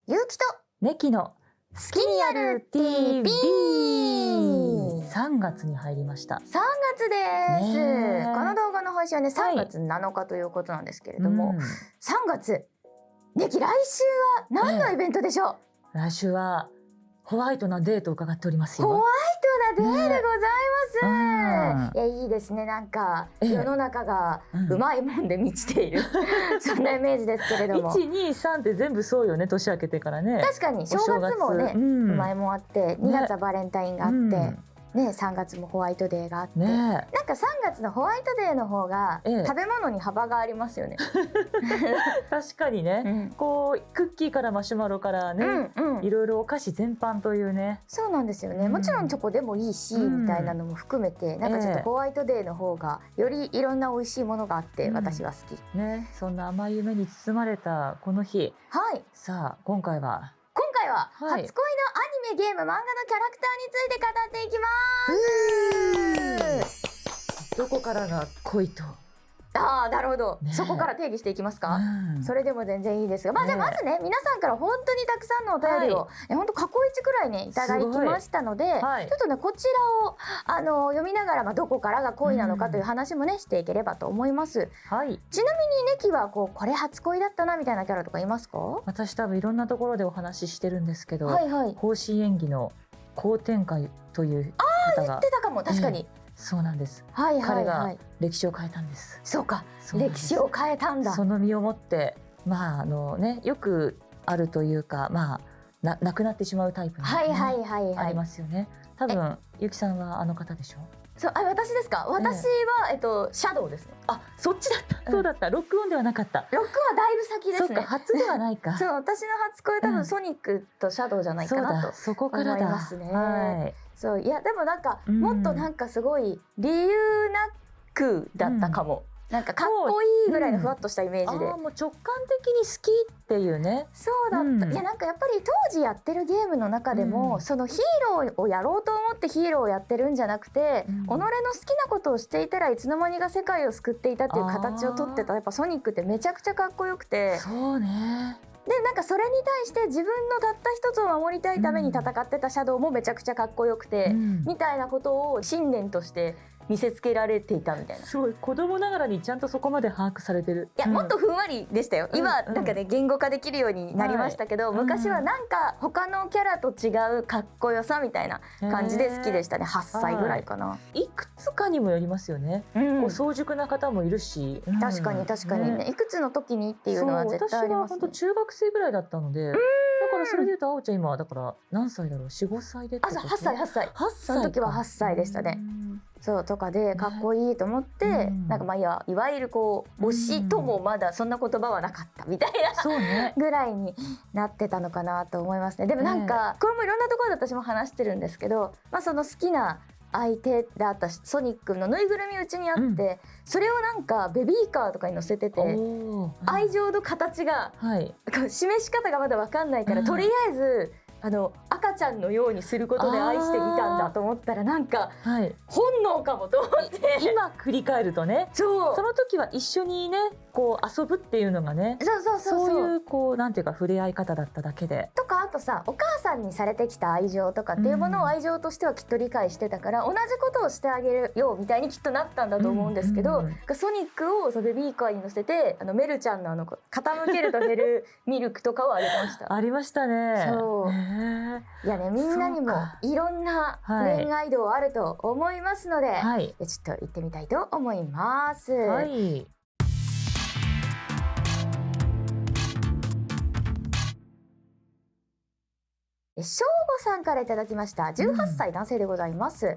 ゆうきとネキの好きにやる TV。 3月に入りました。3月です、ね、この動画の配信はね3月7日ということなんですけれども、3月ネキ来週は何のイベントでしょう？来週はホワイトなデートを伺っておりますよ。ホワイトなデーでございます、いやいいですね。なんか世の中がうまいもんで満ちている、そんなイメージですけれども1、2、3って全部そうよね。年明けてからね。確かに正月もね、うまいもんあって、2月はバレンタインがあって、ね、3月もホワイトデーがあって、なんか3月のホワイトデーの方が食べ物に幅がありますよね。確かにね、こうクッキーからマシュマロからね、いろいろお菓子全般というね。そうなんですよね。もちろんチョコでもいいし、みたいなのも含めて、なんかちょっとホワイトデーの方がよりいろんな美味しいものがあって、私は好き。ね、そんな甘い夢に包まれたこの日。はい。さあ今回は初恋のアニメ、ゲーム、漫画のキャラクターについて語っていきます。どこからが恋と。なるほど、そこから定義していきますか。それでも全然いいですが、じゃあまずね、皆さんから本当にたくさんのお便りを、本当過去一くらいねいただきましたので、ちょっとねこちらを読みながら、どこからが恋なのかという話もねしていければと思います。ちなみにネキはこれ初恋だったなみたいなキャラとかいますか？私多分いろんなところでお話ししてるんですけど、甲子園演技の好天会という方が言ってたかも。確かにそうなんです。彼が歴史を変えたんです。そうか、歴史を変えたんだ。その身をもって、よくあるというか、亡くなってしまうタイプのありますよね。多分ゆきさんはあの方でしょ。そう、私ですか。私はシャドウですね。そっちだった。そうだった。ロックオンではなかった。ロックはだいぶ先ですね。そうか、初ではないか。そう、私の初恋多分ソニックとシャドウじゃないかなとそこから思いますね。そう、いやでもなんかもっとなんかすごい理由なくだったかも。なんかかっこいいぐらいのふわっとしたイメージで、もう直感的に好きっていうね。そうだった。いやなんかやっぱり当時やってるゲームの中でも、そのヒーローをやろうと思ってヒーローをやってるんじゃなくて、己の好きなことをしていたらいつの間にか世界を救っていたっていう形をとってたやっぱソニックってめちゃくちゃかっこよくて。そうね。でなんかそれに対して自分のたった一つを守りたいために戦ってたシャドウもめちゃくちゃかっこよくて、みたいなことを信念として見せつけられていたみたいな。すごい子供ながらにちゃんとそこまで把握されてる。いや、もっとふんわりでしたよ。今なんかね言語化できるようになりましたけど、昔はなんか他のキャラと違うかっこよさみたいな感じで好きでしたね。8歳ぐらいかな。いくつかにもよりますよね。早熟な方もいるし。確かにね。いくつの時にっていうのは絶対ありますね。私は本当中学生ぐらいだったので。だからそれでいうとあおちゃん今だから何歳だろう。4、5歳でってこと。8歳。その時は8歳でしたね。そうとかでかっこいいと思って、なんかいわゆる推しともまだそんな言葉はなかったみたいなぐらいになってたのかなと思いますね。でもなんかこれもいろんなところで私も話してるんですけど、その好きな相手であったソニックのぬいぐるみうちにあって、それをなんかベビーカーとかに乗せてて、愛情の形が示し方がまだ分かんないから、とりあえず赤ちゃんのようにすることで愛してみたんだと思ったら、なんか本能かもと思って今振り返るとね、その時は一緒にね遊ぶっていうのがね、そういうなんていうか触れ合い方だっただけで。とかあとさ、お母さんにされてきた愛情とかっていうものを愛情としてはきっと理解してたから、同じことをしてあげるよみたいにきっとなったんだと思うんですけど、ソニックをベビーカーに乗せてメルちゃんの傾けると減るミルクとかをあげました。ありましたね。そういやね、みんなにもいろんな恋愛道あると思いますので、ちょっと行ってみたいと思います。しょうごさんからいただきました。18歳男性でございます。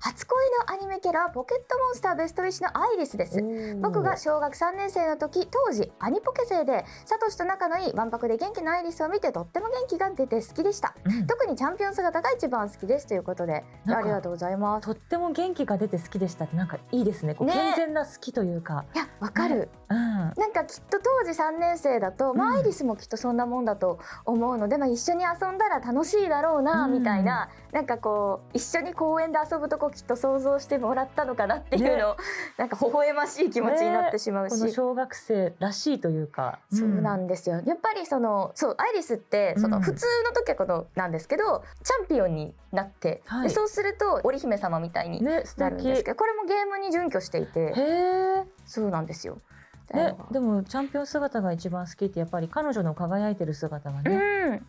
初恋のアニメキャラはポケットモンスターベストウィッシュのアイリスです。僕が小学3年生の時、当時アニポケ勢でサトシと仲のいいわんぱくで元気なアイリスを見てとっても元気が出て好きでした。特にチャンピオン姿が一番好きですということで、ありがとうございます。とっても元気が出て好きでしたって、なんかいいですね。健全な好きというか。いや、わかる。なんかきっと当時3年生だと、アイリスもきっとそんなもんだと思うので、一緒に遊んだたら楽しいだろうなみたいな、なんかこう一緒に公園で遊ぶとこきっと想像してもらったのかなっていうのを、なんか微笑ましい気持ちになってしまうし、この小学生らしいというか、そうなんですよ。やっぱりそうアイリスって普通の時はこのなんですけどチャンピオンになって、でそうすると織姫様みたいになるんですけど、これもゲームに準拠していて、そうなんですよ。でもチャンピオン姿が一番好きってやっぱり彼女の輝いてる姿がね、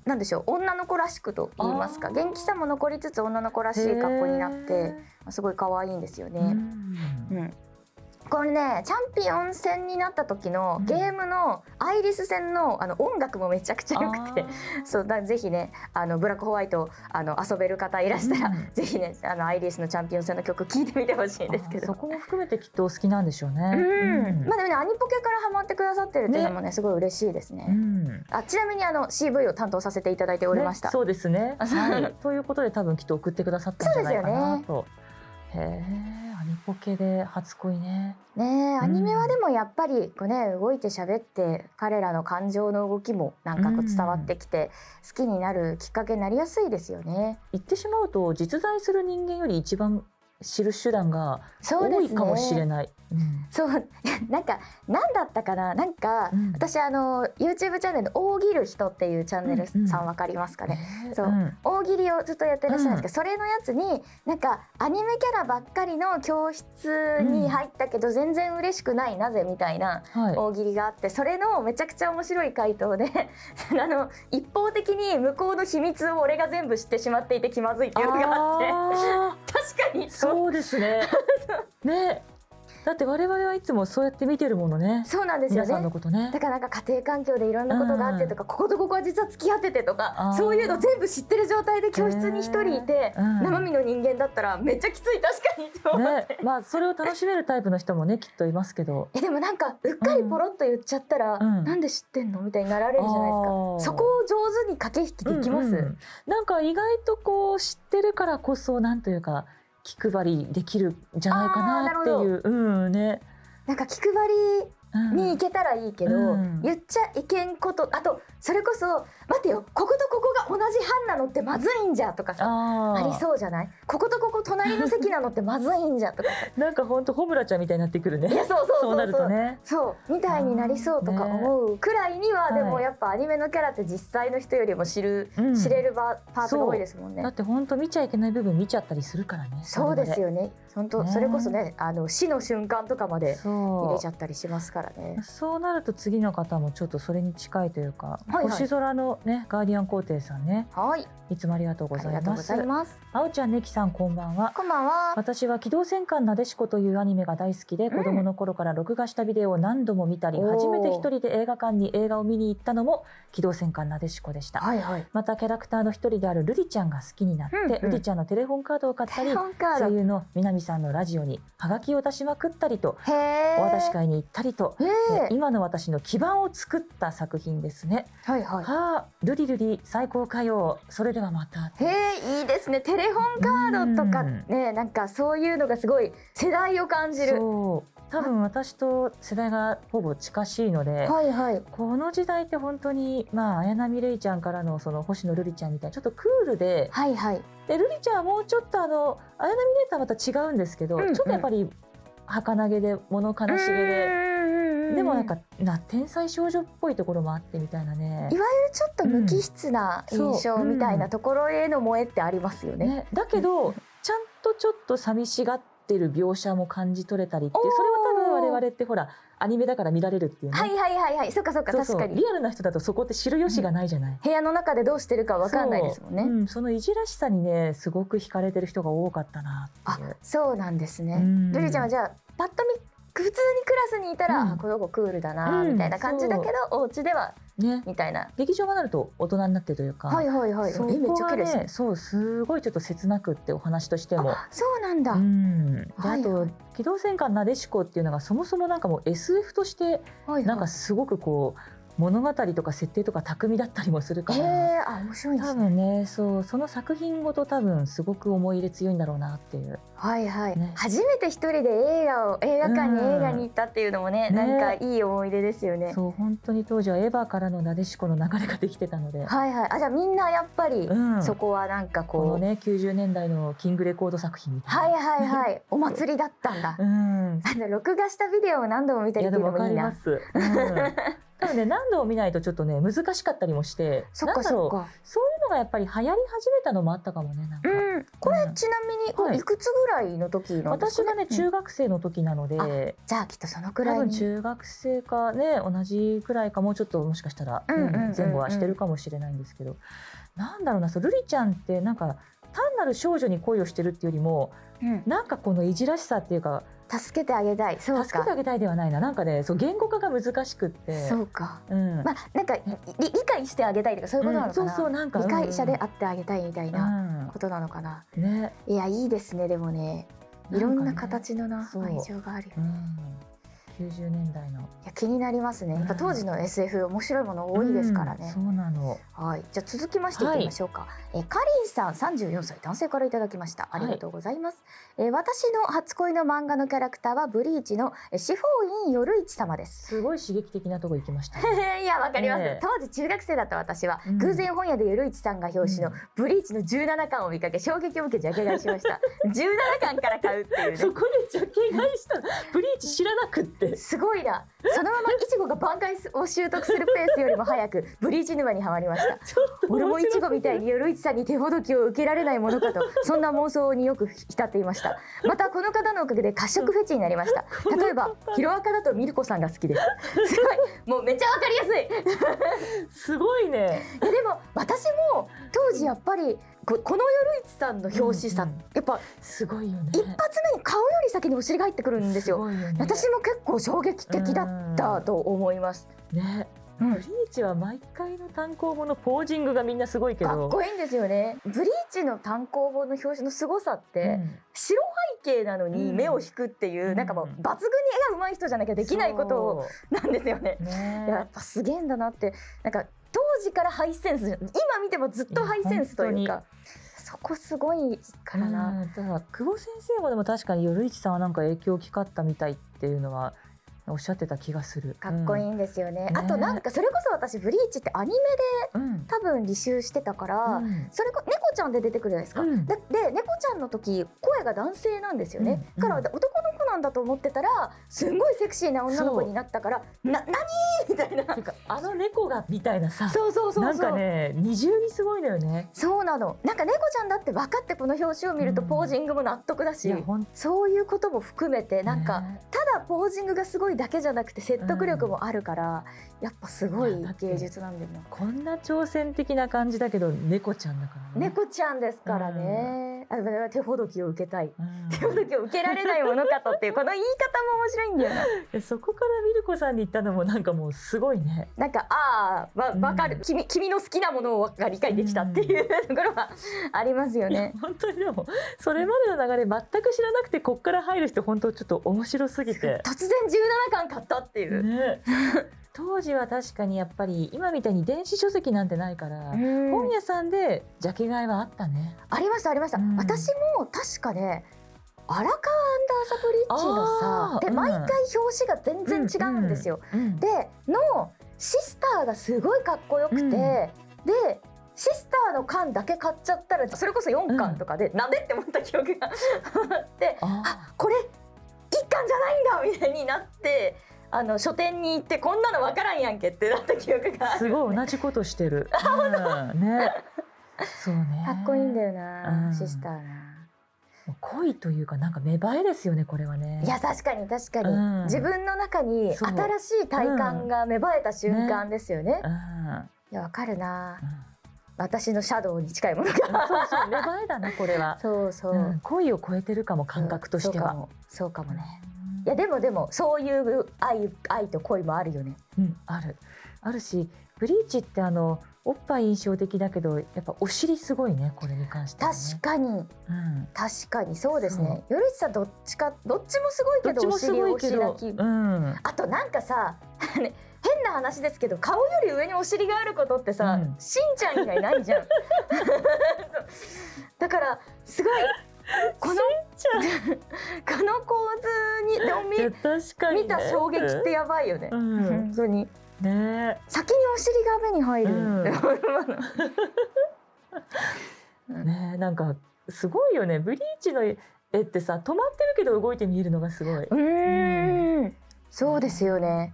なんでしょう、女の子らしくと言いますか、元気さも残りつつ女の子らしい格好になってすごい可愛いんですよね。これね、チャンピオン戦になった時のゲームのアイリス戦の音楽もめちゃくちゃ良くて、そうだ、ぜひねブラックホワイト遊べる方いらしたら、ぜひねアイリスのチャンピオン戦の曲聴いてみてほしいんですけど、そこも含めてきっとお好きなんでしょうね。まあでもね、アニポケからハマってくださってるっていうのもねすごい嬉しいですね。ちなみにCV を担当させていただいておりました。そうですね。ということで多分きっと送ってくださったんじゃないかなと。へえ、アニポケで初恋ね。アニメはでもやっぱりこうね、動いて喋って彼らの感情の動きもなんかこう伝わってきて、好きになるきっかけになりやすいですよね。言ってしまうと実在する人間より一番知る手段が多いかもしれない。そうなんか何だったかな、なんか、私YouTube チャンネルの大喜る人っていうチャンネルさんわかりますかね。そう、大喜利をずっとやってらっしゃるんですけど、それのやつになんかアニメキャラばっかりの教室に入ったけど全然嬉しくないなぜみたいな大喜利があって、それのめちゃくちゃ面白い回答で一方的に向こうの秘密を俺が全部知ってしまっていて気まずいっていうのがあって確かにそうですね。ね、だって我々はいつもそうやって見てるものね。そうなんですよね。皆さんのことね。だからなんか家庭環境でいろんなことがあってとか、こことここは実は付き合っててとか、そういうの全部知ってる状態で教室に一人いて、生身の人間だったらめっちゃきつい、確かにって思って、まあそれを楽しめるタイプの人もねきっといますけど、でもなんかうっかりポロッと言っちゃったら、なんで知ってんのみたいになられるじゃないですか。そこを上手に駆け引きできます。なんか意外とこう知ってるからこそなんというか気配りできるんじゃないかなっていう、ね。なんか気配りに行けたらいいけど、言っちゃいけんこと、あとそれこそ待てよ、こことここが同じ班なのってまずいんじゃとかさ、ありそうじゃない？こことここ隣の席なのってまずいんじゃとかさなんかほんと穂村ちゃんみたいになってくるね。いやそうなるとね、そうみたいになりそうとか思うくらいには、でもやっぱアニメのキャラって実際の人よりも知れるパートが多いですもんね。だって本当見ちゃいけない部分見ちゃったりするからね。そうですよね。本当それこそね、死の瞬間とかまで入れちゃったりしますからね。そうなると次の方もちょっとそれに近いというか、星空のねガーディアン皇帝さんね、いつもありがとうございます。あおちゃん、ねきさん、こんばんは。こんばんは。私は機動戦艦なでしこというアニメが大好きで、子供の頃から録画したビデオを何度も見たり、初めて一人で映画館に映画を見に行ったのも機動戦艦なでしこでした。またキャラクターの一人であるルリちゃんが好きになって、ルリちゃんのテレホンカードを買ったり、声優の南さんのラジオにハガキを出しまくったりと、お渡し会に行ったりと、今の私の基盤を作った作品ですね。ルリルリ最高かよ、それではまた。いいですね。テレホンカードとかね、なんかそういうのがすごい世代を感じる。多分私と世代がほぼ近しいので、この時代って本当に綾波レイちゃんからのその星野瑠璃ちゃんみたいなちょっとクールで、で瑠璃ちゃんはもうちょっと綾波レイとはまた違うんですけど、ちょっとやっぱり儚げで物悲しげで。でもなんか天才少女っぽいところもあってみたいなね、いわゆるちょっと無機質な印象みたいなところへの萌えってありますよね。だけどちゃんとちょっと寂しがってる描写も感じ取れたりっていう、それは多分我々ってほらアニメだから見られるっていうね。そっか確かにリアルな人だとそこって知る由がないじゃない、部屋の中でどうしてるか分かんないですもんね。そのいじらしさにねすごく惹かれてる人が多かったなっていう。そうなんですね。ルリちゃんはじゃあパッと見普通にクラスにいたら、この子クールだなみたいな感じだけど、お家ではみたいな。劇場がなると大人になってというか、めっちゃ綺麗ですね。そう、すごいちょっと切なくってお話としても。そうなんだ。であと機動戦艦なでしこっていうのがそもそもなんかもう SF としてなんかすごくこう物語とか設定とか巧みだったりもするから、面白いですね。多分ね、その作品ごと多分すごく思い入れ強いんだろうなっていう。はいはい、ね、初めて一人で映画館に映画に行ったっていうのもね、なんかいい思い出ですよね。そう、本当に当時はエヴァからのなでしこの流れができてたので。はいはい。じゃあみんなやっぱり、そこはなんかこのね、90年代のキングレコード作品みたいな。はいはいはい。お祭りだったんだ。録画したビデオを何度も見たりっていうのもいいな。多分ね、何度も見ないとちょっとね難しかったりもして、そっかそっか、そういうのがやっぱり流行り始めたのもあったかもね。なんか、これちなみにいくつぐらいの時なんですかね。私がね中学生の時なので、じゃあきっとそのくらいに、多分中学生かね、同じくらいか、もうちょっともしかしたら前後はしてるかもしれないんですけど、なんだろうな、ルリちゃんってなんか単なる少女に恋をしてるっていうよりも、なんかこのいじらしさっていうか、助けてあげたい。助けてあげたいではないな。なんかね、言語化が難しくって。そうか。まあなんか理解してあげたいとかそういうことなのかな。そうなんか理解者であってあげたいみたいなことなのかな。ね。いや、いいですね。でもね、いろんな形の愛情があるよね。90年代の。いや、気になりますね。やっぱ当時の SF 面白いもの多いですからね。そうなの。はい。じゃあ続きましていってみましょうか。カリンさん、34歳男性からいただきました。ありがとうございます。私の初恋の漫画のキャラクターはブリーチの司法院夜市様です。すごい刺激的なとこ行きました。いや、わかります。当時中学生だった私は偶然本屋で夜市さんが表紙のブリーチの17巻を見かけ、衝撃を受けジャケ買いしました。17巻から買うっていうね。そこでジャケ買いしたブリーチ知らなくって。すごいな。そのままイチゴが挽回を習得するペースよりも早くブリーチ沼にはまりました。俺もイチゴみたいに夜市さんに手ほどきを受けられないものかと、そんな妄想によく浸っていました。またこの方のおかげで褐色フェチになりました。例えばヒロアカだとミルコさんが好きです。すごい、もうめっちゃわかりやすい。すごいね。いやでも私も当時やっぱりこの夜市さんの表紙さ、やっぱすごいよね。一発目に顔より先にお尻が入ってくるんですよ。私も結構衝撃的だったと思いますね。ブリーチは毎回の単行本のポージングがみんなすごいけど、かっこいいんですよね。ブリーチの単行本の表紙の凄さって、白背景なのに目を引くっていう、なんかもう抜群に絵が上手い人じゃなきゃできないことなんですよね。やっぱすげえんだなって。なんか当時からハイセンス、今見てもずっとハイセンスというか、そこすごいからな。だから久保先生もでも確かに夜市さんはなんか影響大きかったみたいっていうのはおっしゃってた気がする。かっこいいんですよね。あとなんかそれこそ私ブリーチってアニメで多分履修してたから、それこ猫ちゃんで出てくるじゃないですか。で猫ちゃんの時声が男性なんですよね。から男の子なんだと思ってたらすんごいセクシーな女の子になったから何みたいな。あの猫がみたいなさ。そうなんかね二重にすごいのよね。そうなの。なんか猫ちゃんだって分かってこの表紙を見るとポージングも納得だし、そういうことも含めてなんかただポージングがすごいだけじゃなくて説得力もあるから、やっぱすごい芸術なんだよな。こんな挑戦的な感じだけど猫ちゃんだからね。猫ちゃんですからね。手ほどきを受けたい、手ほどきを受けられないものかとっていうこの言い方も面白いんだよな。そこからミルコさんに言ったのもなんかもうすごいね。なんか分かる、君の好きなものが理解できたっていうところはありますよね。本当にでもそれまでの流れ全く知らなくてこっから入る人本当ちょっと面白すぎて突然17巻買ったっていう、ね当時は確かにやっぱり今みたいに電子書籍なんてないから本屋さんでジャケ買いはあったね。ありましたありました。私も確かね荒川アンダーザブリッジのさで毎回表紙が全然違うんですよ。でのシスターがすごいかっこよくて、でシスターの巻だけ買っちゃったらそれこそ4巻とかで、なんでって思った記憶があってこれ1巻じゃないんだみたいになって書店に行ってこんなの分からんやんけってなった記憶がある。すごい同じことしてる。ね、そうね。かっこいいんだよな、シスターな。恋というかなんか芽生えですよねこれはね。いや確かに確かに、自分の中に新しい体感が芽生えた瞬間ですよね。いやわかるな。私のシャドウに近いものがそう芽生えだなこれは。そうそう、恋を超えてるかも感覚としては。そうかもね。いやでもそういう愛と恋もあるよね。あるしブリーチっておっぱい印象的だけどやっぱお尻すごいねこれに関してはね。確かにそうですね。夜市さんどっちもすごいけどお尻を開き、あとなんかさ変な話ですけど顔より上にお尻があることってさ、しんちゃん以外ないじゃんだからすごいこの構図に見た衝撃ってやばいよね、本当にね。先にお尻が目に入る、ね、なんかすごいよね。ブリーチの絵ってさ、止まってるけど動いて見えるのがすごい。そうですよね。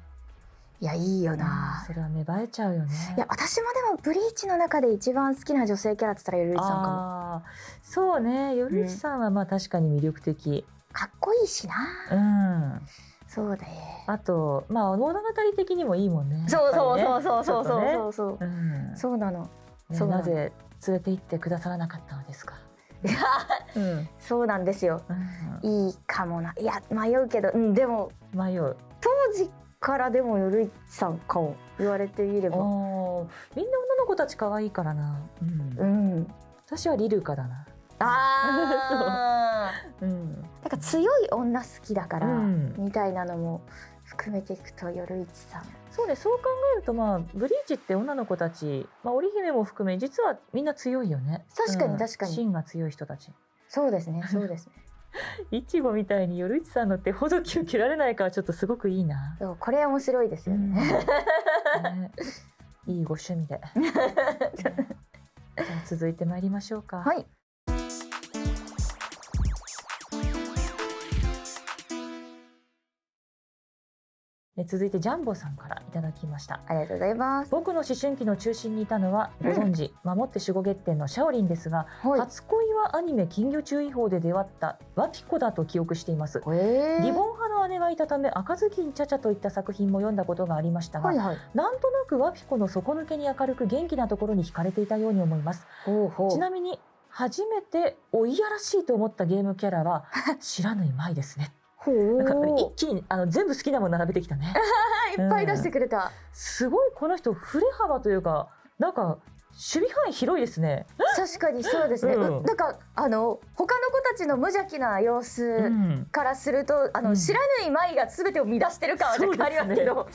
いや、いいよな。それは芽生えちゃうよね。いや、私もでもブリーチの中で一番好きな女性キャラって言ったらよるいちさんかも。そうね、よるいちさんはまあ確かに魅力的。かっこいいしな。そうだよ。あとまあ物語的にもいいもんね。そうなの。なぜ連れて行ってくださらなかったのですか。そうなんですよ。いいかもな。いや、迷うけど、でも迷う。当時からでもよるいちさんかも、言われてみれば。みんな女の子たち可愛いからな。私はリルカだな。なんか強い女好きだから、みたいなのも含めていくとよるいちさん。そうね、そう考えるとまあブリーチって女の子たち、織姫も含め実はみんな強いよね。確かに確かに。芯が強い人たち。そうですね、そうですね。いちごみたいによるいちさんのってほどきを切られないからちょっとすごくいいな。これ面白いですよね。いいご趣味で。じゃあ続いてまいりましょうか。はい。続いてジャンボさんからいただきました。ありがとうございます。僕の思春期の中心にいたのはご存知、守って守護月天のシャオリンですが、初恋はアニメ金魚注意報で出会ったワピコだと記憶しています。リボン派の姉がいたため赤ずきんちゃちゃといった作品も読んだことがありましたが、なんとなくワピコの底抜けに明るく元気なところに惹かれていたように思います。ちなみに初めておいやらしいと思ったゲームキャラは知らぬい舞ですね。一気に全部好きなもの並べてきたね。いっぱい出してくれた。すごいこの人振れ幅というか、なんか守備範囲広いですね。確かにそうですね。なんか他の子たちの無邪気な様子からすると、知らぬい舞が全てを乱してる感は若干ありますけど、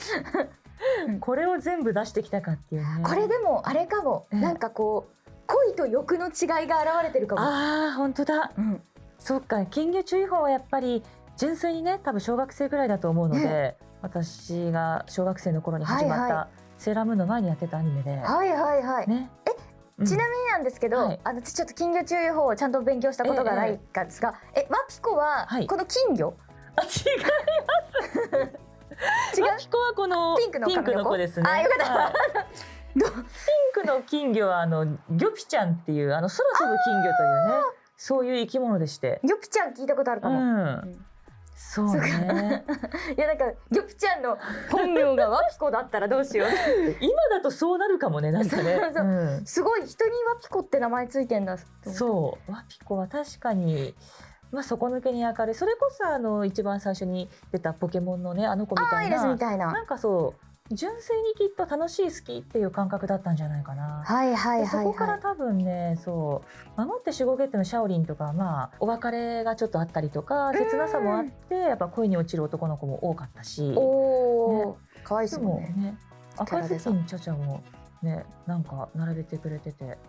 これを全部出してきたかっていうね。これでもあれかも、なんかこう恋と欲の違いが現れてるかも。本当だ。そっか、金魚注意報はやっぱり純粋にね、多分小学生ぐらいだと思うので、私が小学生の頃に始まったセーラームーンの前にやってたアニメで。ちなみになんですけど、私ちょっと金魚注意報をちゃんと勉強したことがないかですが、ワピコはこの金魚？違います。ワピコはこのピンクの子ですね。よかった。ピンクの金魚はギョピちゃんっていう空飛ぶ金魚というね、そういう生き物でして。ギョピちゃん聞いたことあるかも。そうね。いや、なんかギョピちゃんの本名がワピコだったらどうしよう。今だとそうなるかもね、なんかね。すごい、人にワピコって名前ついてんだ。そう、ワピコは確かに底抜けに明るい。それこそ一番最初に出たポケモンのね、あの子みたいな、なんかそう純粋にきっと楽しい好きっていう感覚だったんじゃないかな。そこから多分ね、そう守って守護月天のシャオリンとか、お別れがちょっとあったりとか、切なさもあって、やっぱ恋に落ちる男の子も多かったし、かわいそうね。赤ずきんちゃちゃもね、なんか並べてくれてて、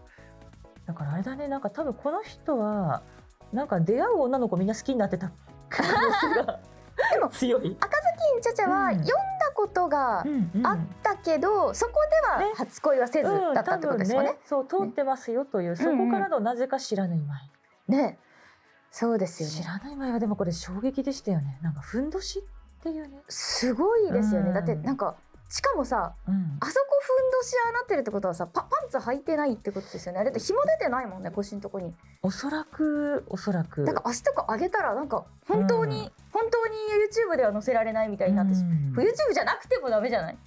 だからあれだね、なんか多分この人はなんか出会う女の子みんな好きになってた可能性がでも強い。赤ずきんちゃちゃは読んだことがあったけど、そこでは初恋はせずだったってことですよね。そう通ってますよという、そこからのなぜか知らぬい舞ね。そうですよね。知らない舞はでもこれ衝撃でしたよね。なんかふんどしっていうね、すごいですよね。だってなんかしかもさ、あそこふんどしああなってるってことはさ、パンツ履いてないってことですよね。あれって紐出てないもんね、腰のとこに。おそらくなんか足とか上げたらなんか本当に YouTube では載せられないみたいになってしまう。YouTube じゃなくてもダメじゃない？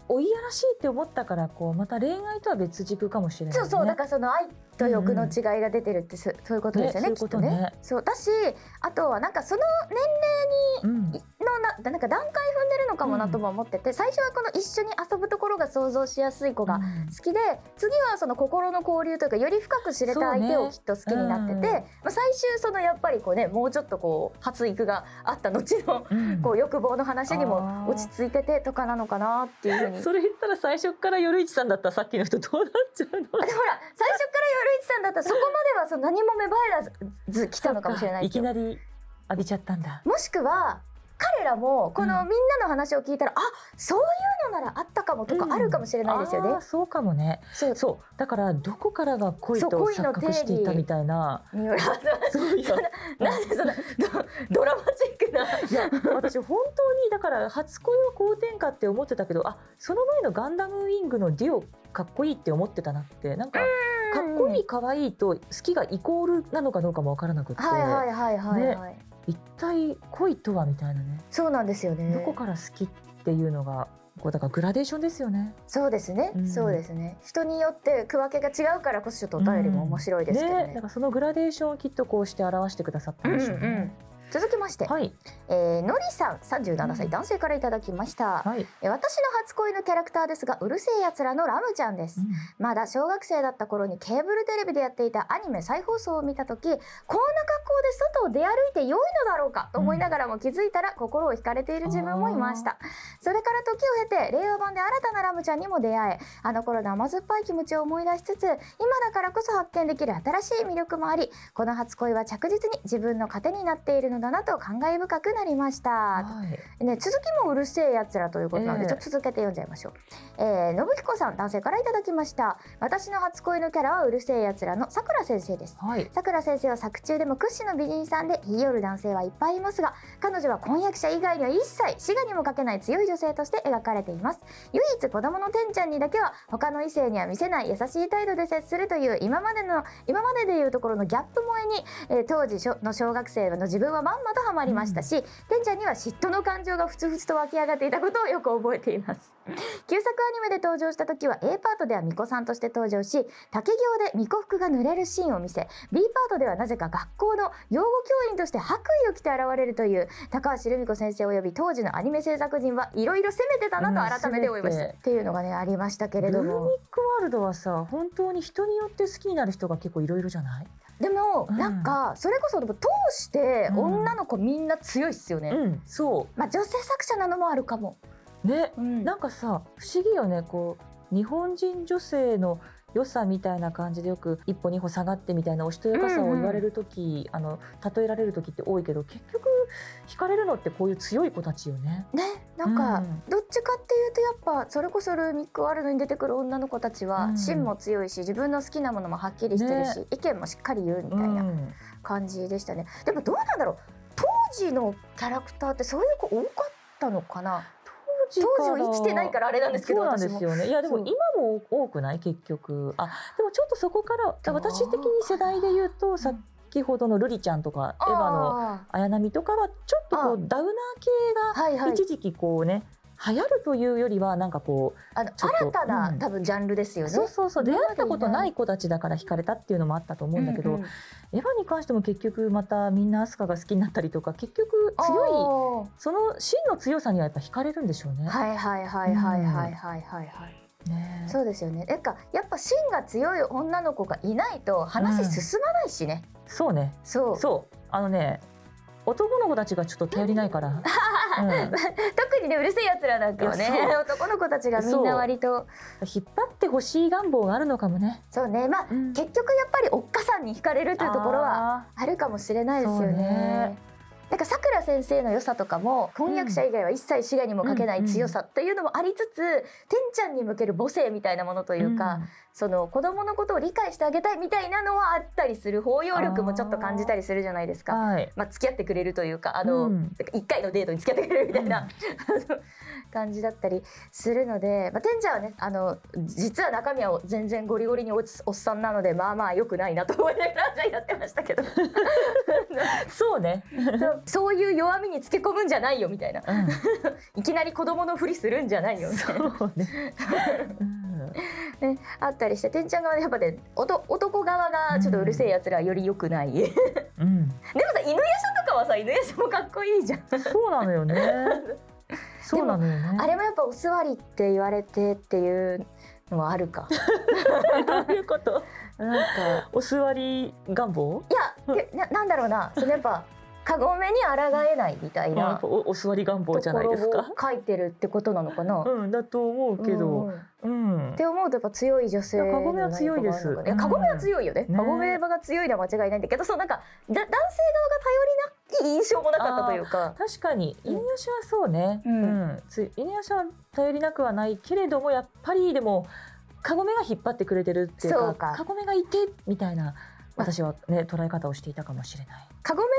おいやらしいって思ったからまた恋愛とは別軸かもしれないね。そうだからその愛と欲の違いが出てるってそういうことですよね、きっとね。そうだし、あとはなんかその年齢になんか段階踏んでるのかもなとも思ってて、最初はこの一緒に遊ぶところが想像しやすい子が好きで、次はその心の交流というかより深く知れた相手をきっと好きになってて、最終そのやっぱりこうね、もうちょっとこう発育があった後のこう欲望の話にも落ち着いててとかなのかなっていうふうに。それ言ったら最初から夜市さんだったらさっきの人どうなっちゃうの？でほら最初から夜市さんだったらそこまではその何も芽生えらず来たのかもしれないですよ。いきなり浴びちゃったんだ。もしくは彼らもこのみんなの話を聞いたら、あ、そういうのならあったかもとかあるかもしれないですよね。そうかもね。そうだからどこからが恋と錯覚していたみたいな。なんでそんなドラマチックな。いや私本当にだから初恋は好転かって思ってたけど、その前のガンダムウィングのデュオかっこいいって思ってたなって。なんかかっこいい可愛いと好きがイコールなのかどうかも分からなくて、一体恋とはみたいなね。そうなんですよね。どこから好きっていうのがこうだからグラデーションですよね。そうですね、そうですね。人によって区分けが違うからこそちょっとお便りも面白いですけどね。だからそのグラデーションをきっとこうして表してくださったんでしょうね。続きまして、のりさん37歳男性からいただきました、私の初恋のキャラクターですがうるせえやつらのラムちゃんです、まだ小学生だった頃にケーブルテレビでやっていたアニメ再放送を見た時、こんな格好で外を出歩いて良いのだろうかと思いながらも気づいたら心を惹かれている自分もいました。それから時を経て令和版で新たなラムちゃんにも出会え、あの頃の甘酸っぱい気持ちを思い出しつつ、今だからこそ発見できる新しい魅力もあり、この初恋は着実に自分の糧になっているのだなと感慨深くなりました、ね。続きもうるせえやつらということなので、ちょっと続けて読んじゃいましょう。信彦さん男性からいただきました。私の初恋のキャラはうるせえやつらのさくら先生です。さくら先生は作中でも屈指の美人さんで言い寄る男性はいっぱいいますが、彼女は婚約者以外には一切滋賀にもかけない強い女性として描かれています。唯一子供のてんちゃんにだけは他の異性には見せない優しい態度で接するという今まででいうところのギャップ萌えに、当時の小学生の自分はまんまとハマりましたし、てんちゃんには嫉妬の感情がふつふつと湧き上がっていたことをよく覚えています。旧作アニメで登場した時は A パートでは巫女さんとして登場し、竹行で巫女服が濡れるシーンを見せ、 B パートではなぜか学校の養護教員として白衣を着て現れるという、高橋留美子先生および当時のアニメ制作陣はいろいろ攻めてたなと改めて思いました、っていうのがねありましたけれども、ルーミックワールドはさ、本当に人によって好きになる人が結構いろいろじゃない？でも、なんかそれこそ通して女の子みんな強いっすよね。そう。まあ女性作者なのもあるかも。ね、なんかさ不思議よね。こう日本人女性の良さみたいな感じでよく一歩二歩下がってみたいなおしとやかさを言われる時、例えられる時って多いけど、結局惹かれるのってこういう強い子たちよね。ね、なんか、どっちかっていうとやっぱそれこそルーミックワールドに出てくる女の子たちは芯も強いし、自分の好きなものもはっきりしてるし、意見もしっかり言うみたいな感じでしたね。でもどうなんだろう、当時のキャラクターってそういう子多かったのかな。当時は生きてないからあれなんですけど。そうなんですよね。いやでも今も多くない結局。でもちょっとそこから私的に世代で言うと、先ほどのルリちゃんとかエヴァの綾波とかはちょっとこうダウナー系が一時期こうね流行るというよりはなんかこう新たな多分ジャンルですよね。そう出会ったことない子たちだから惹かれたっていうのもあったと思うんだけど、エヴァに関しても結局またみんなアスカが好きになったりとか、結局強いその真の強さにはやっぱ惹かれるんでしょうね。そうですよね。なんかやっぱ芯が強い女の子がいないと話進まないしね。そうね。男の子たちがちょっと頼りないから特にねうるせえやつらなんかはね、男の子たちがみんな割と引っ張ってほしい願望があるのかもね。そうね、まあ、結局やっぱりおっかさんに惹かれるというところはあるかもしれないですよね。なんかさくら先生の良さとかも婚約者以外は一切滋賀にもかけない強さというのもありつつ、てんちゃんに向ける母性みたいなものというか、その子供のことを理解してあげたいみたいなのはあったりする、包容力もちょっと感じたりするじゃないですか。まあ付き合ってくれるというか、1回のデートに付き合ってくれるみたいな感じだったりするので、てんちゃんはね実は中身は全然ゴリゴリにおっさんなので、まあまあ良くないなと思いながらやってましたけどそうねそういう弱みにつけ込むんじゃないよみたいな、いきなり子供のふりするんじゃないよみたいな。ね、あったりして、てんちゃん側でやっぱね男側がちょっとうるせえやつらより良くない、うん、でもさ犬夜叉とかはさ犬夜叉もかっこいいじゃん。そうなのよねそうなのよね。あれもやっぱお座りって言われてっていうのはあるかどういうこと？なんかお座り願望？いやなんだろうな、そのやっぱカゴメに抗えないみたいなお座り願望じゃないですか。ところを書いてるってことなのかな。うん、だと思うけど、って思うとやっぱ強い女性のカゴメは強いです。いやカゴメは強いよね。カゴメが強いのは間違いないんだけど、そうなんか男性側が頼りない印象もなかったというか。確かに犬夜叉はそうね。犬夜叉は頼りなくはないけれども、やっぱりでもカゴメが引っ張ってくれてるっていうか、カゴメがいてみたいな私はね捉え方をしていたかもしれない。カゴメの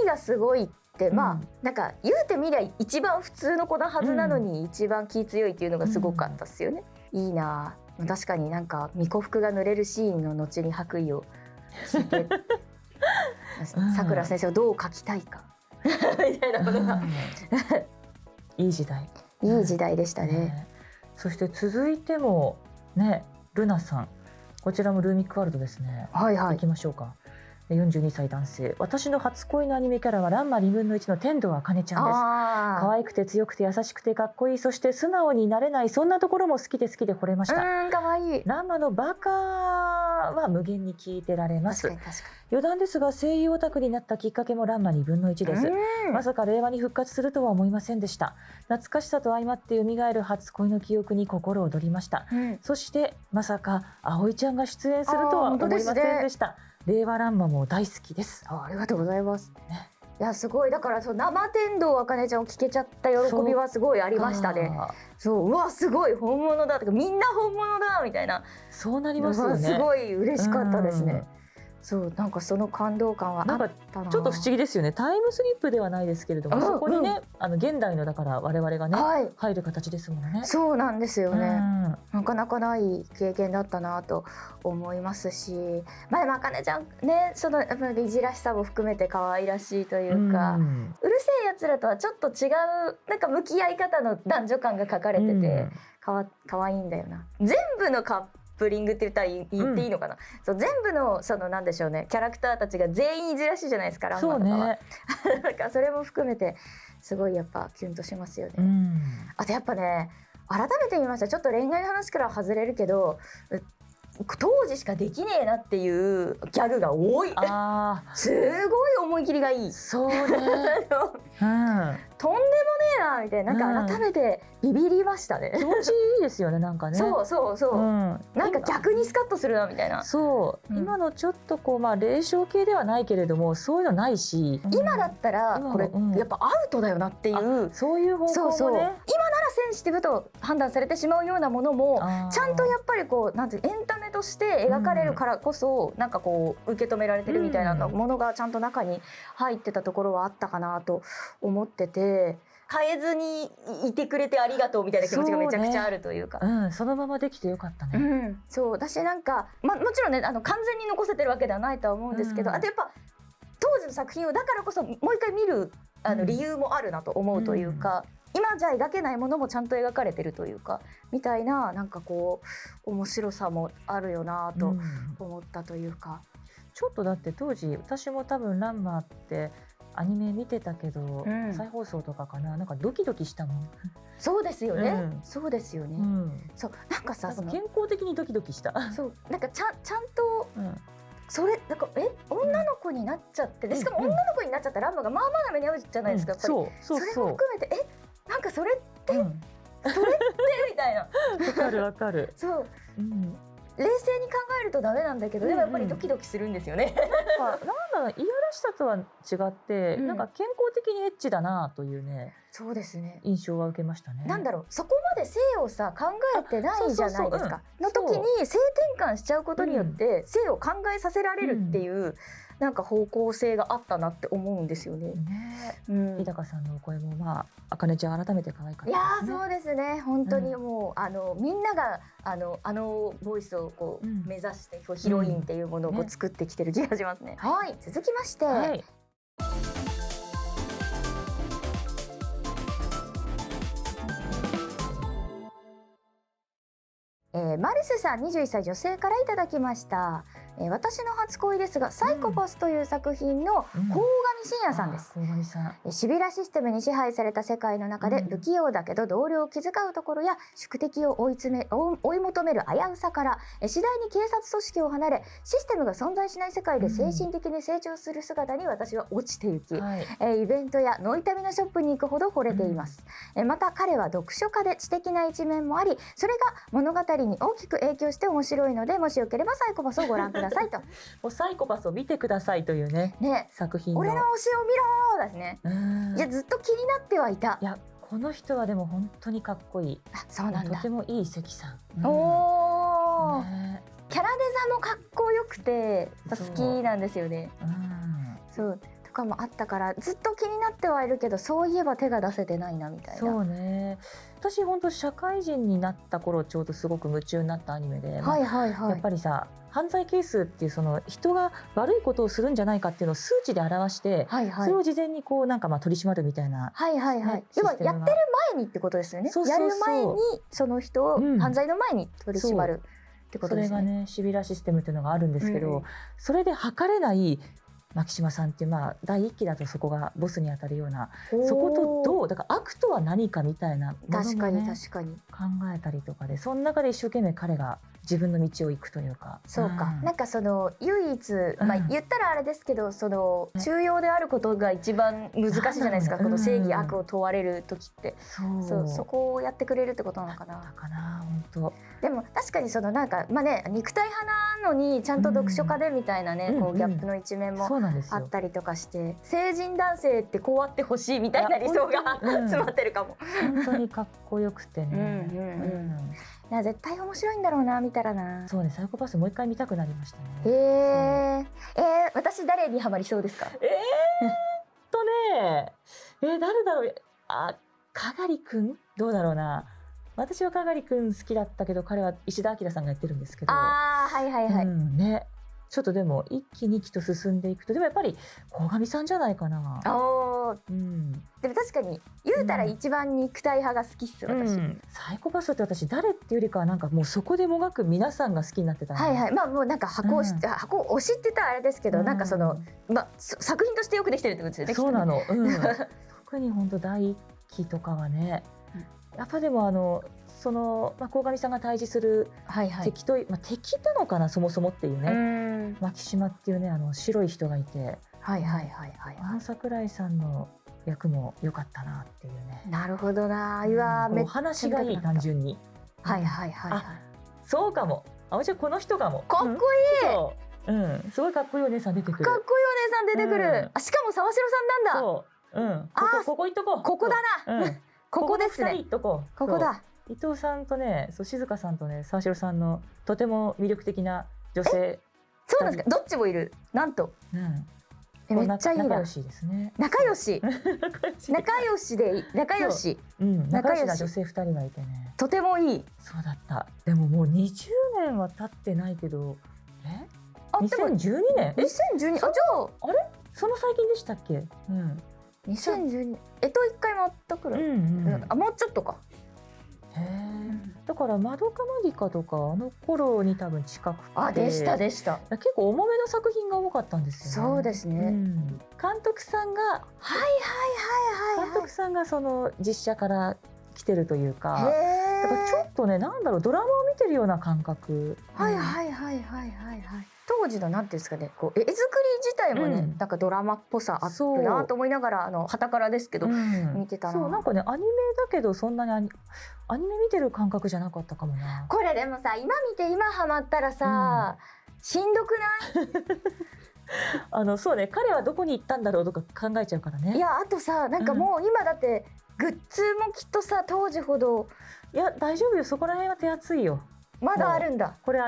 何がすごいってなんか言うてみりゃ一番普通の子のはずなのに一番気強いっていうのがすごかったっすよね。いいな。確かになんか巫女服が濡れるシーンの後に白衣を着てさくら先生をどう描きたいかみたいなことがいい時代、いい時代でしたね。そして続いてもね、ルナさん、こちらもルーミックワールドですね。行きましょうか。42歳男性。私の初恋のアニメキャラはランマ2分の1の天童茜ちゃんです。可愛くて強くて優しくてかっこいい、そして素直になれない、そんなところも好きで惚れました。可愛い。ランマのバカは無限に聞いてられます。余談ですが、声優オタクになったきっかけもランマ2分の1です。まさか令和に復活するとは思いませんでした。懐かしさと相まって蘇る初恋の記憶に心躍りました。そしてまさか葵ちゃんが出演するとは思いませんでした。令和ランマも大好きです。ありがとうございます。いやすごい、だから生天童茜ちゃんを聞けちゃった喜びはすごいありましたね。うわすごい本物だとか、みんな本物だみたいな、そうなりますよね。すごい嬉しかったですね。なんかその感動感はあったな。ちょっと不思議ですよね。タイムスリップではないですけれども、そこにね、現代のだから我々がね、入る形ですもんね。そうなんですよね。なかなかない経験だったなと思いますし、でも茜ちゃんね、そのやっぱりいじらしさも含めて可愛らしいというか、うるせえやつらとはちょっと違うなんか向き合い方の男女感が書かれてて、可愛いんだよな。全部のカップリングって言っていいのかな、全部のそのなんでしょうね、キャラクターたちが全員いじらしいじゃないですか、ランマとかは。なんかそれも含めてすごいやっぱキュンとしますよね。あとやっぱね、改めて見ました。ちょっと恋愛の話からは外れるけど、当時しかできねえなっていうギャグが多い。すごい思い切りがいい。そうね。とんでもねえなみたいな、なんか改めてビビりましたね。気持ちいいですよね、なんかね。なんか逆にスカッとするなみたいな。今のちょっとこう霊障系ではないけれども、そういうのないし、今だったらこれやっぱアウトだよなっていう、そういう方向もね。今ならセンシティブと判断されてしまうようなものもちゃんとやっぱりこうなんてエンタメとして描かれるからこそ、なんかこう受け止められてるみたいなものがちゃんと中に入ってたところはあったかなと思ってて、変えずにいてくれてありがとうみたいな気持ちがめちゃくちゃあるというか、そのままできてよかったね。私なんか、もちろんね完全に残せてるわけではないとは思うんですけど、あとやっぱ当時の作品をだからこそもう一回見る理由もあるなと思うというか、今じゃ描けないものもちゃんと描かれてるというかみたいな、なんかこう面白さもあるよなと思ったというか、ちょっとだって当時私も多分ランマってアニメ見てたけど、再放送とかかな、なんかドキドキしたもん。そうですよね、そうですよね。なんかさ、健康的にドキドキした。なんかちゃんと、それなんか女の子になっちゃって、しかも女の子になっちゃったランマがまあまあな目に遭うじゃないですか。それも含めてなんかそれってみたいな。わかる。冷静に考えるとダメなんだけど、でもやっぱりドキドキするんですよね。なんだいやらしさとは違って、なんか健康的にエッチだなというね。そうですね。印象は受けましたね。なんだろう、そこまで性をさ考えてないじゃないですか。の時に性転換しちゃうことによって性を考えさせられるっていう。なんか方向性があったなって思うんですよね。日高さんのお声も茜ちゃん改めて可愛かったですね。いやそうですね。本当にもうみんながボイスをこう目指してヒロインっていうものを作ってきてる気がしますね。はい、続きまして。マルスさん21歳女性からいただきました。私の初恋ですがサイコパスという作品の鴻上信也さんです。シビラシステムに支配された世界の中で不器用だけど同僚を気遣うところや宿敵を追い求める危うさから次第に警察組織を離れシステムが存在しない世界で精神的に成長する姿に私は落ちていき、イベントやノイタミナショップに行くほど惚れています。また彼は読書家で知的な一面もあり、それが物語に大きく影響して面白いので、もしよければサイコパスをご覧くださいともうサイコパスを見てくださいというね作品の俺の推しを見ろーですね。いやずっと気になってはいた。いやこの人はでも本当にかっこいい。そうなんだ。とてもいい関さん。おー、キャラデザもかっこよくて好きなんですよね。そうとかもあったからずっと気になってはいるけど、そういえば手が出せてないなみたいな。そうね。私本当社会人になった頃ちょうどすごく夢中になったアニメで、やっぱりさ犯罪係数っていうその人が悪いことをするんじゃないかっていうのを数値で表して、それを事前にこうなんか取り締まるみたいな。要はやってる前にってことですよね。やる前にその人を犯罪の前に取り締まるってことですね。それがねシビラシステムっていうのがあるんですけど、それで測れない牧島さんって第一期だとそこがボスに当たるような、そことどうだから悪とは何かみたいなものもね考えたりとかで、その中で一生懸命彼が自分の道を行くというか。そうか、なんかその唯一、言ったらあれですけど、その中庸であることが一番難しいじゃないですか、この正義悪を問われる時って。そこをやってくれるってことなのかな。本当。でも確かにそのなんか肉体派なのにちゃんと読書家でみたいなね、こうギャップの一面もあったりとかして、成人男性ってこうあってほしいみたいな理想が詰まってるかも。本当にかっこよくてね。いや絶対面白いんだろうな、見たらな。そうね、サイコパスもう一回見たくなりましたね。私誰にハマりそうですか？誰だろう。かがりくんどうだろうな。私はかがりくん好きだったけど、彼は石田明さんがやってるんですけど。ね。ちょっとでも1期2期と進んでいくと、でもやっぱり鴻上さんじゃないかな。でも確かに言うたら一番肉体派が好きっす、私。サイコパスって私誰っていうよりかはなんかもうそこでもがく皆さんが好きになってた。もうなんか箱推しって言ったらあれですけど、なんかその作品としてよくできてるってことですよね。そうなの。特に本当第一期とかはね、やっぱでもその鴻上さんが対峙する敵と、敵なのかなそもそもっていうね、牧島っていうね白い人がいて、桜井さんの役も良かったなっていうね。なるほどな。お話がいい、単純に。そうかも。じゃあこの人かも。かっこいい。すごいかっこいいお姉さん出てくる。かっこいいお姉さん出てくる。しかも沢城さんなんだ。ここ行っとこう。ここだな。ここですね。ここだ。伊藤さんとね、静香さんとね、沢城さんのとても魅力的な女性。そうなんですか。どっちもいる。なんと。めっちゃいいな。仲良しですね。仲良しで仲良しな女性2人がいてね。とてもいい。そうだった。でももう20年は経ってないけど、2012年？2012。じゃああれ？その最近でしたっけ？2012。一回回ったくらい。もうちょっとか。だからマドカマギカとか頃に多分近くて。でした。結構重めの作品が多かったんですよね。そうですね。監督さんが監督さんがその実写から来てるというか、だからちょっとね、なんだろう、ドラマを見てるような感覚。当時のなんていうんですかね、こう絵作り自体もね、なんかドラマっぽさあるなと思いながら傍からですけど見てたな。そうなんかね、アニメだけどそんなにアニメ見てる感覚じゃなかったかもな。これでもさ、今見て今ハマったらさ、しんどくない？そうね、彼はどこに行ったんだろうとか考えちゃうからね。いや、あとさ、なんかもう今だってグッズもきっとさ、当時ほど。いや大丈夫よ、そこら辺は手厚いよ。まだあるんだ。これ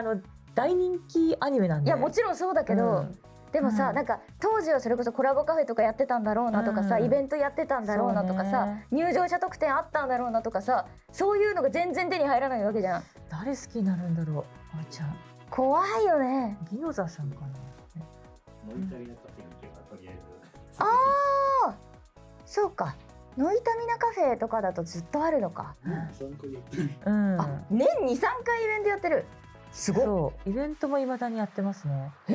大人気アニメなんで。いやもちろんそうだけど、でもさ、なんか当時はそれこそコラボカフェとかやってたんだろうなとかさ、イベントやってたんだろうなとかさ、入場者特典あったんだろうなとかさ、そういうのが全然手に入らないわけじゃん。誰好きになるんだろう、ちゃん。怖いよね。ギノザさんかな。そうか。ノイタミナカフェとかだとずっとあるのか。うん、あ、年2、3回イベントやってる。すごい。そうイベントも未だにやってますね。へ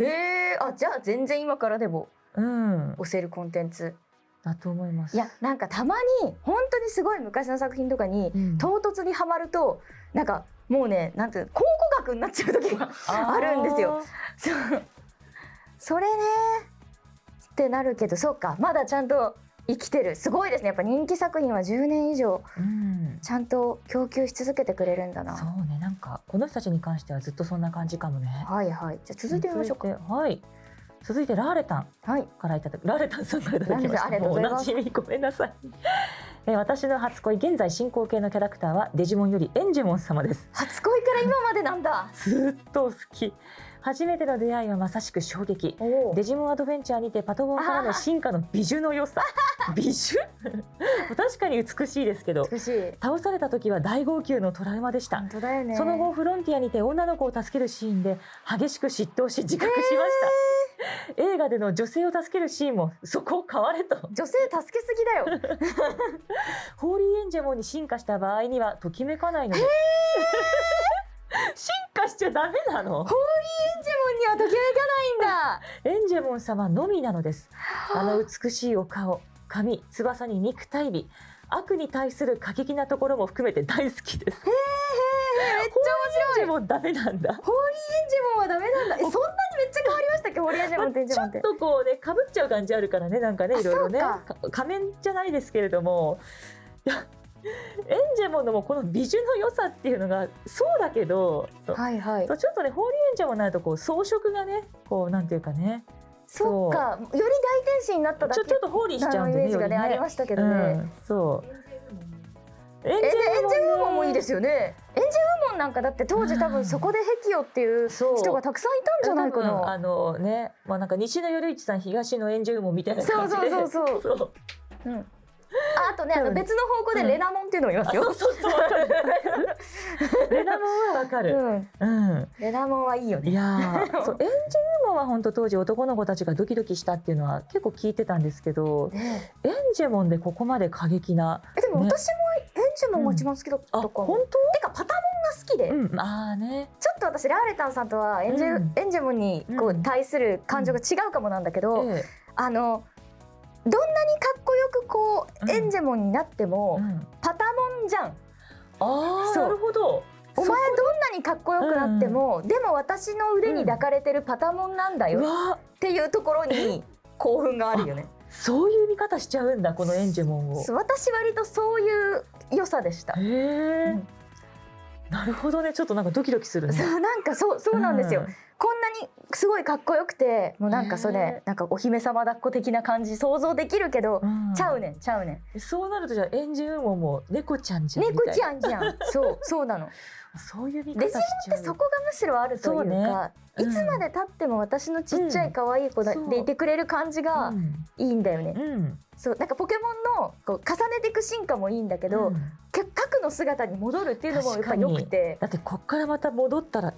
え、あ、じゃあ全然今からでも押せるコンテンツだと思います。いや、なんかたまに本当にすごい昔の作品とかに唐突にはまると、なんかもうね、なんていう考古学になっちゃう時があるんですよ。それねってなるけど、そうか、まだちゃんと生きてる。すごいですね。やっぱ人気作品は10年以上ちゃんと供給し続けてくれるんだな。そうね、なんかこの人たちに関してはずっとそんな感じかもね。はいはい。じゃあ続いてみましょうか。はい。続いてラーレタンからいただき、ラーレタンさんからいただきました。もうおなじみ、ごめんなさい。私の初恋、現在進行形のキャラクターはデジモンよりエンジェモン様です。初恋から今までなんだ。ずっと好き。初めての出会いはまさしく衝撃。デジモンアドベンチャーにてパトモンからの進化の美女の良さ。美女確かに美しいですけど、倒された時は大号泣のトラウマでした。本当だよね。その後フロンティアにて女の子を助けるシーンで激しく嫉妬し自覚しました。映画での女性を助けるシーンもそこを変われと。女性助けすぎだよ。ホーリーエンジェモンに進化した場合にはときめかないので。進化しちゃダメなの。ホーリーエンジェモンにはときめかないんだ。エンジェモン様のみなのです。あの美しいお顔、髪、翼に肉体美、悪に対する過激なところも含めて大好きです。めっちゃ面白い。ホーリーエンジェモンダメなんだ。ホーリーエンジェモンはダメなんだ。そんなにめっちゃ変わりましたっけ、ホーリーエンジェモンとエンジェモンって。ちょっとこうね、被っちゃう感じあるからね、なんかね、いろいろね、仮面じゃないですけれども。いや、エンジェモンのもこの美女の良さっていうのがそうだけど、はいはい、そうちょっとね、ホーリーエンジェモンになるとこう装飾がね、こうなんていうかね、そうか、より大天使になっただけちょっとホーリーしちゃうんでね、イメージがねありましたけどね。そうエンジェウーモンもいいですよね。エンジェウーモンなんかだって当時多分そこで壁よっていう人がたくさんいたんじゃないかな。ね、まあなんか西野頼一さん、東のエンジェウーモンみたいな感じで。そう。あとね、別の方向でレナモンっていうのもいますよ。そうレナモンはわかる。レナモンはいいよね。いや、そうエンジェウーモンは本当当時男の子たちがドキドキしたっていうのは結構聞いてたんですけど、エンジェモンでここまで過激な。でも私もエンジェモンが一番好きだったかも。本当？てかパタモンが好きで。ああね。ちょっと私ラーレタンさんとはエンジェモンにこう対する感情が違うかもなんだけど、どんなにかっこよくこうエンジェモンになってもパタモンじゃん。なるほど。お前どんなにかっこよくなっても、でも私の腕に抱かれてるパタモンなんだよっていうところに興奮があるよね。そういう見方しちゃうんだ、このエンジェモンを。私割とそういう良さでした。なるほどね、ちょっとなんかドキドキするね。なんかそうなんですよ。こんなにすごいかっこよくて、もうなんかそれなんかお姫様抱っこ的な感じ想像できるけど、ちゃうねん。そうなるとじゃあエンジェウーモンも猫ちゃんじゃん。猫ちゃんじゃん。そうなの。そういう見方しちゃう。デジモンってそこがむしろあるというか、いつまで経っても私のちっちゃい可愛い子でいてくれる感じがいいんだよね。そう、なんかポケモンのこう重ねていく進化もいいんだけど、核の姿に戻るっていうのもやっぱ良くて。だってこっからまた戻ったら、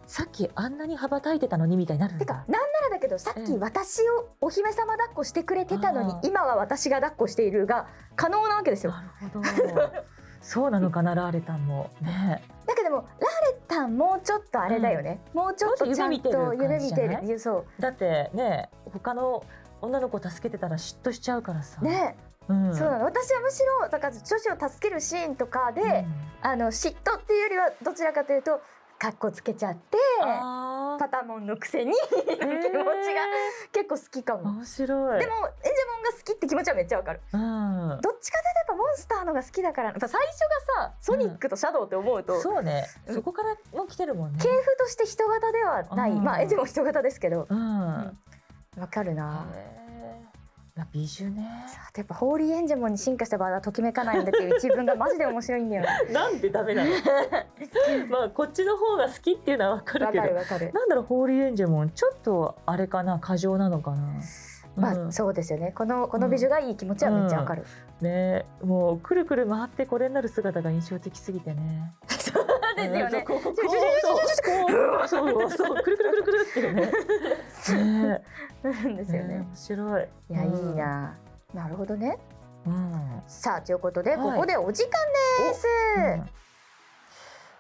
さっきあんなに羽ばたいてたのにみたいになるんだ。てかなんならだけど、さっき私をお姫様抱っこしてくれてたのに、今は私が抱っこしているが可能なわけですよ。なるほど。そうなのかな、ラーレタンもね。だけどもラーレタンもうちょっとあれだよね。もうちょっとちゃんと夢見てる。そう。だってね、他の女の子助けてたら嫉妬しちゃうからさ。ね。そうなの。私はむしろだから女子を助けるシーンとかで、嫉妬っていうよりはどちらかというとカッコつけちゃってパタモンのくせに気持ちが結構好きかも。面白い。でもエンジェモンが好きって気持ちはめっちゃわかる。どっちかというとやっぱモンスターのが好きだから、やっぱ最初がさソニックとシャドウって思うと、そうね、そこからも来てるもんね。系譜として人型ではない。まあエンジェモン人型ですけど、わかるな。美女ね。やっぱホーリーエンジェモンに進化した場合はときめかないんだっていう一文がマジで面白いんだよ。なんでダメなの？まあこっちの方が好きっていうのはわかるけど、なんだろう、ホーリーエンジェモンちょっとあれかな、過剰なのかな。まあそうですよね。この美女がいい気持ちはめっちゃわかる。ね、もうくるくる回ってこれになる姿が印象的すぎてね。そうですよね。そうくるくるくるくるっていうね。なんですよね。面白い。いや、いいな。なるほどね。さあということで、ここでお時間です、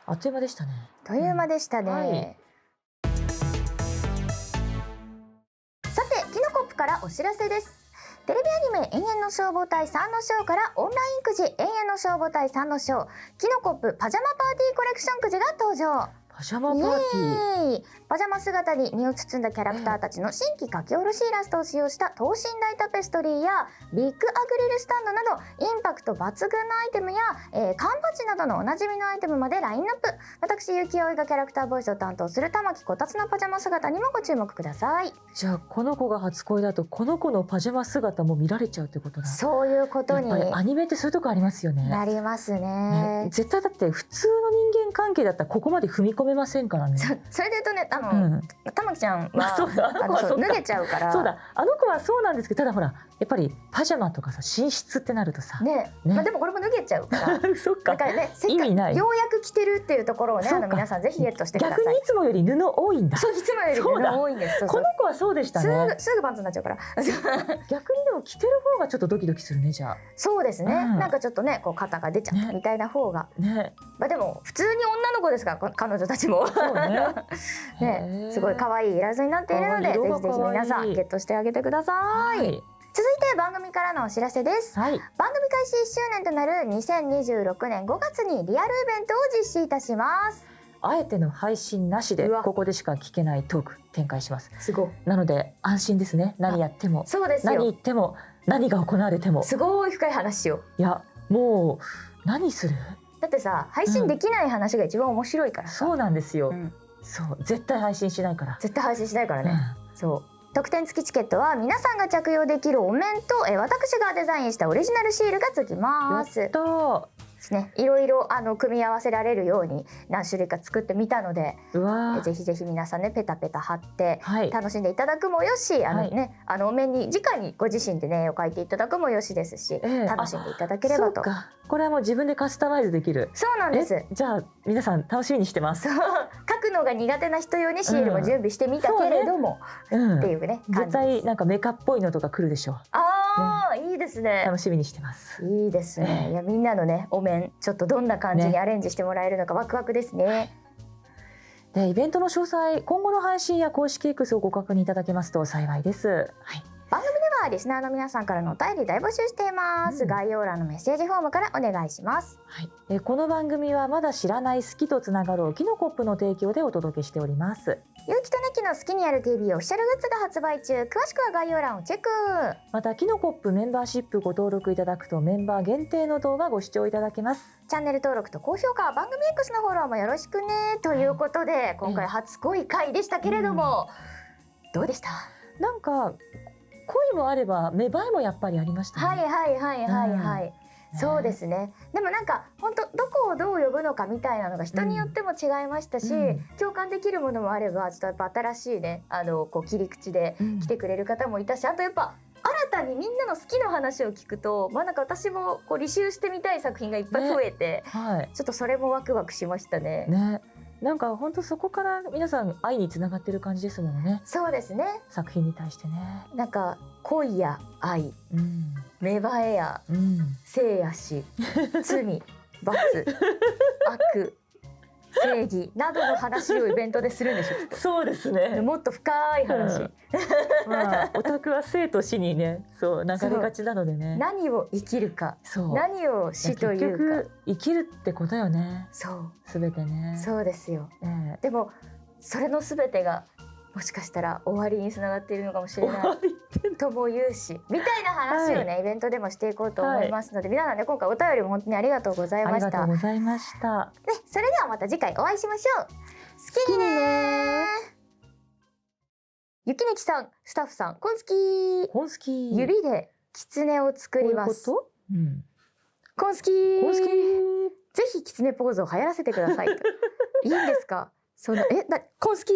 あっという間でしたね。という間でしたね、さてキノコップからお知らせです。テレビアニメ永遠の消防隊3の章からオンラインくじ永遠の消防隊3の章キノコップパジャマパーティーコレクションくじが登場。パジャマパーティー。パジャマ姿に身を包んだキャラクターたちの新規書き下ろしイラストを使用した等身大タペストリーやビッグアグリルスタンドなどインパクト抜群のアイテムや、缶バッジなどのおなじみのアイテムまでラインナップ。私ゆきおいがキャラクターボイスを担当する玉木こたつのパジャマ姿にもご注目ください。じゃあこの子が初恋だとこの子のパジャマ姿も見られちゃうってことだ。そういうことにやっぱりアニメってそういうとこありますよね。なりますね。絶対だって普通の人間関係だったらここまで踏み込めませんからね。それで言うとね玉木ちゃんは脱げちゃうから。そうだ、あの子はそうなんですけど、ただほらやっぱりパジャマとかさ寝室ってなるとさね、まあ、でもこれも脱げちゃうからそっか、だからね、意味ない。ようやく着てるっていうところをね、皆さんぜひゲットしてください。逆にいつもより布多いんだ。そう、いつもより布多いんです。この子はそうでしたね。すぐパンツになっちゃうから逆にでも着てる方がちょっとドキドキするね。じゃあそうですね、なんかちょっとねこう肩が出ちゃったみたいな方がね、まあでも普通に女の子ですから彼女たちもそうねすごい可愛いイラストになっているので、ぜひぜひ皆さんゲットしてあげてください。続いて番組からのお知らせです、番組開始1周年となる2026年5月にリアルイベントを実施いたします。あえての配信なしでここでしか聞けないトーク展開します。すごい。なので安心ですね。何やっても、そうですよ。何言っても、何が行われてもすごい深い話よ。いやもう何する？だってさ、配信できない話が一番面白いからさ。そうなんですよ、そう絶対配信しないから。絶対配信しないからね、そう特典付きチケットは皆さんが着用できるお面と私がデザインしたオリジナルシールが付きます。やったね、いろいろ組み合わせられるように何種類か作ってみたので、ぜひぜひ皆さんねペタペタ貼って楽しんでいただくもよし、お面に直にご自身でね絵を描いていただくもよしですし、楽しんでいただければと。これはもう自分でカスタマイズできる。そうなんです。じゃあ皆さん楽しみにしてます。書くのが苦手な人用にシールも準備してみたけれども、っていうね絶対なんかメカっぽいのとか来るでしょう。いいですね。楽しみにしてます。いいですね。いやみんなのねお面ちょっとどんな感じにアレンジしてもらえるのかワクワクですね。でイベントの詳細、今後の配信や公式 X をご確認いただけますと幸いです。番組ではリスナーの皆さんからのお便り大募集しています、概要欄のメッセージフォームからお願いします。この番組はまだ知らない好きとつながろうキノコップの提供でお届けしております。ゆうきとねきの好きにやる TV オフィシャルグッズが発売中。詳しくは概要欄をチェック。またキノコップメンバーシップご登録いただくとメンバー限定の動画ご視聴いただけます。チャンネル登録と高評価、番組 X のフォローもよろしくねということで、今回初恋回でしたけれども、どうでした？なんか恋もあれば芽生えもやっぱりありましたね。そうですね。でもなんか本当どこをどう呼ぶのかみたいなのが人によっても違いましたし、共感できるものもあればちょっとやっぱ新しいねこう切り口で来てくれる方もいたし、あとやっぱ新たにみんなの好きな話を聞くと、なんか私もこう履修してみたい作品がいっぱい増えて、ちょっとそれもワクワクしましたね。なんか本当そこから皆さん愛につながってる感じですもんね。そうですね。作品に対してね。なんか恋や愛、芽生えや生や死、罪、罰、悪、正義などの話をイベントでするんでしょ。そうですね。もっと深い話。オタクは生と死にね、そう流れがちなのでね。何を生きるか、何を死というか。結局生きるってことよね。そう。すべてね。そうですよ。でもそれのすべてがもしかしたら終わりにつながっているのかもしれないとも言うし、みたいな話をね、イベントでもしていこうと思いますので、皆さんね今回お便りも本当にありがとうございました。ありがとうございました。それではまた次回お会いしましょう。好きにね。ゆきねきさん、スタッフさん、こんすき。指で狐を作ります。こんすき。ぜひ狐ポーズを流行らせてください。いいんですか？こんすき。